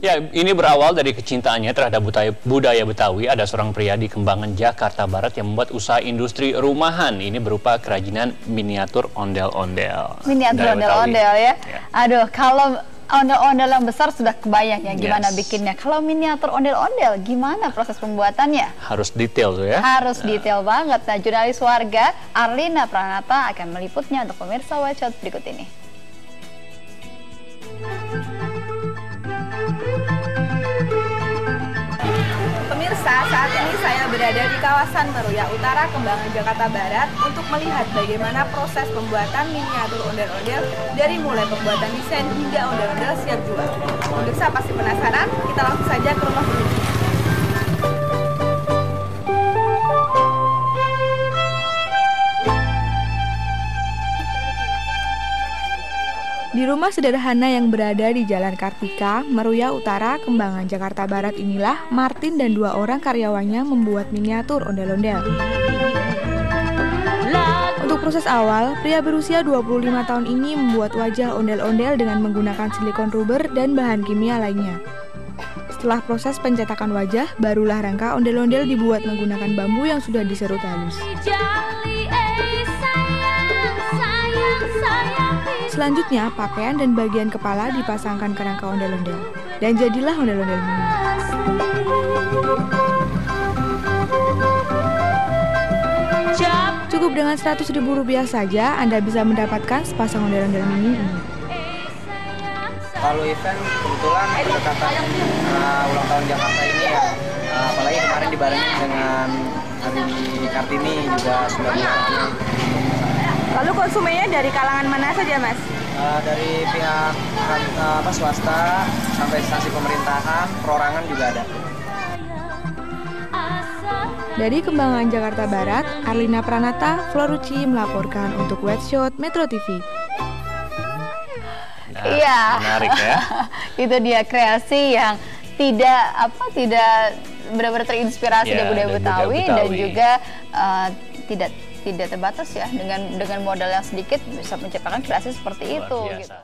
Ya, ini berawal dari kecintaannya terhadap budaya Betawi. Ada seorang pria di Kembangan, Jakarta Barat yang membuat usaha industri rumahan. Ini berupa kerajinan miniatur ondel-ondel. Miniatur ondel-ondel ya? Aduh, kalau ondel-ondel yang besar sudah kebayang ya gimana bikinnya. Kalau miniatur ondel-ondel, gimana proses pembuatannya? Harus detail tuh ya? Harus detail banget. Nah, jurnalis Warga Arlina Pranata akan meliputnya untuk pemirsa Watchot berikut ini. Pemirsa, saat ini saya berada di kawasan Meruya Utara, Kembangan, Jakarta Barat untuk melihat bagaimana proses pembuatan miniatur ondel-ondel dari mulai pembuatan desain hingga ondel-ondel siap jual. Pemirsa pasti penasaran? Kita langsung saja ke rumah pemirsa. Di rumah sederhana yang berada di Jalan Kartika, Meruya Utara, Kembangan, Jakarta Barat inilah Martin dan 2 orang karyawannya membuat miniatur ondel-ondel. Untuk proses awal, pria berusia 25 tahun ini membuat wajah ondel-ondel dengan menggunakan silikon rubber dan bahan kimia lainnya. Setelah proses pencetakan wajah, barulah rangka ondel-ondel dibuat menggunakan bambu yang sudah diserut halus. Selanjutnya, pakaian dan bagian kepala dipasangkan ke rangka ondel-ondel. Dan jadilah ondel-ondel mini. Cukup dengan Rp100.000 saja, Anda bisa mendapatkan sepasang ondel-ondel mini ini. Kalau event, kebetulan berdekatan ulang tahun Jakarta ini ya, apalagi kemarin dibarengin dengan Hari Kartini juga sudah dilakukan. Lalu konsumennya dari kalangan mana saja, Mas? Dari pihak swasta sampai instansi pemerintahan, perorangan juga ada. Dari Kembangan, Jakarta Barat, Arlina Pranata, Florucci melaporkan untuk Watchot Metro TV. Iya, menarik ya. Itu dia kreasi yang tidak benar-benar terinspirasi dari budaya Betawi dan juga tidak terbatas ya, dengan modal yang sedikit bisa menciptakan kreasi seperti itu. Gitu.